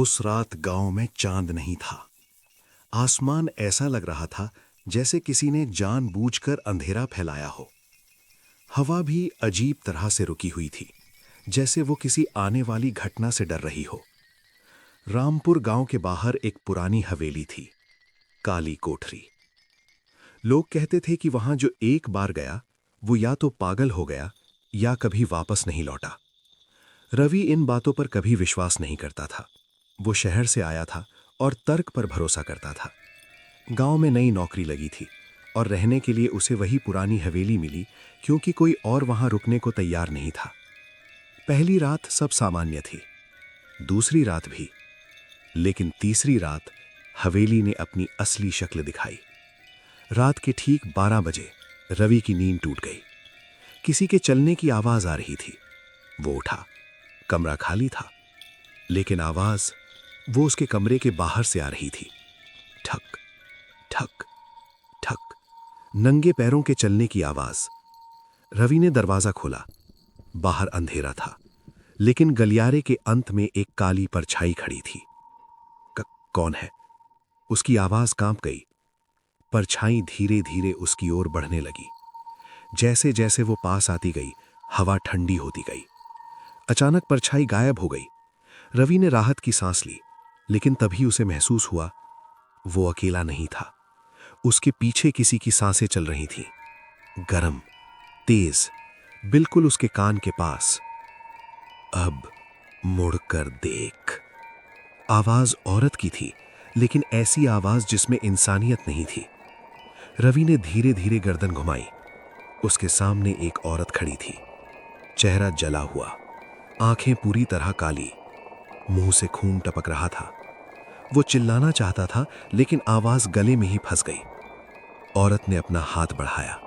उस रात गांव में चांद नहीं था। आसमान ऐसा लग रहा था जैसे किसी ने जानबूझकर अंधेरा फैलाया हो। हवा भी अजीब तरह से रुकी हुई थी, जैसे वो किसी आने वाली घटना से डर रही हो। रामपुर गांव के बाहर एक पुरानी हवेली थी, काली कोठरी। लोग कहते थे कि वहां जो एक बार गया वो या तो पागल हो गया या कभी वापस नहीं लौटा। रवि इन बातों पर कभी विश्वास नहीं करता था। वो शहर से आया था और तर्क पर भरोसा करता था। गांव में नई नौकरी लगी थी और रहने के लिए उसे वही पुरानी हवेली मिली, क्योंकि कोई और वहां रुकने को तैयार नहीं था। पहली रात सब सामान्य थी, दूसरी रात भी, लेकिन तीसरी रात हवेली ने अपनी असली शक्ल दिखाई। रात के ठीक 12 बजे रवि की नींद टूट गई। किसी के चलने की आवाज आ रही थी। वो उठा। कमरा खाली था, लेकिन आवाज वो उसके कमरे के बाहर से आ रही थी। ठक ठक ठक, नंगे पैरों के चलने की आवाज। रवि ने दरवाजा खोला। बाहर अंधेरा था, लेकिन गलियारे के अंत में एक काली परछाई खड़ी थी। कौन है? उसकी आवाज कांप गई। परछाई धीरे धीरे उसकी ओर बढ़ने लगी। जैसे जैसे वो पास आती गई, हवा ठंडी होती गई। अचानक परछाई गायब हो गई। रवि ने राहत की सांस ली, लेकिन तभी उसे महसूस हुआ वो अकेला नहीं था। उसके पीछे किसी की सांसें चल रही थीं, गरम, तेज, बिल्कुल उसके कान के पास। अब मुड़कर देख। आवाज औरत की थी, लेकिन ऐसी आवाज जिसमें इंसानियत नहीं थी। रवि ने धीरे धीरे गर्दन घुमाई। उसके सामने एक औरत खड़ी थी, चेहरा जला हुआ, आंखें पूरी तरह काली, मुंह से खून टपक रहा था। वो चिल्लाना चाहता था, लेकिन आवाज गले में ही फंस गई। औरत ने अपना हाथ बढ़ाया।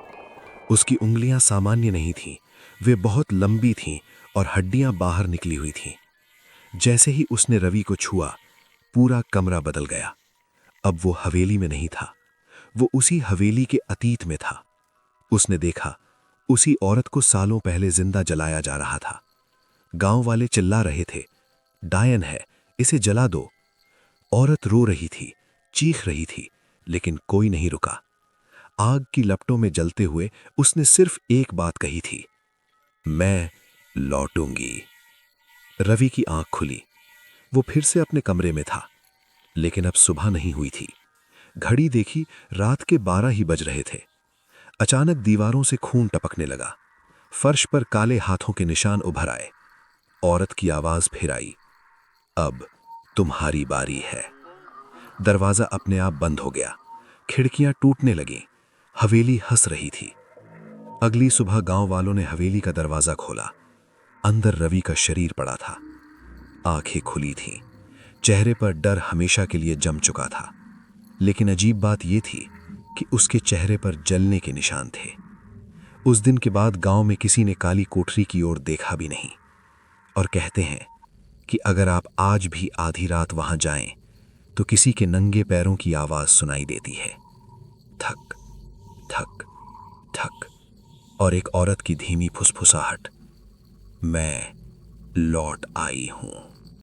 उसकी उंगलियां सामान्य नहीं थीं, वे बहुत लंबी थीं और हड्डियां बाहर निकली हुई थीं। जैसे ही उसने रवि को छुआ, पूरा कमरा बदल गया। अब वो हवेली में नहीं था, वो उसी हवेली के अतीत में था। उसने देखा, उसी औरत को सालों पहले जिंदा जलाया जा रहा था। गांव वाले चिल्ला रहे थे, डायन है, इसे जला दो। औरत रो रही थी, चीख रही थी, लेकिन कोई नहीं रुका। आग की लपटों में जलते हुए उसने सिर्फ एक बात कही थी, मैं लौटूंगी। रवि की आंख खुली। वो फिर से अपने कमरे में था, लेकिन अब सुबह नहीं हुई थी। घड़ी देखी, रात के 12 ही बज रहे थे। अचानक दीवारों से खून टपकने लगा। फर्श पर काले हाथों के निशान उभर आए। औरत की आवाज फिर आई, अब तुम्हारी बारी है। दरवाजा अपने आप बंद हो गया। खिड़कियां टूटने लगीं। हवेली हंस रही थी। अगली सुबह गांव वालों ने हवेली का दरवाजा खोला। अंदर रवि का शरीर पड़ा था। आंखें खुली थीं। चेहरे पर डर हमेशा के लिए जम चुका था। लेकिन अजीब बात यह थी कि उसके चेहरे पर जलने के निशान थे। उस दिन के बाद गांव में किसी ने काली कोठरी की ओर देखा भी नहीं। और कहते हैं कि अगर आप आज भी आधी रात वहां जाएं, तो किसी के नंगे पैरों की आवाज सुनाई देती है, थक थक थक, और एक औरत की धीमी फुसफुसाहट, मैं लौट आई हूं।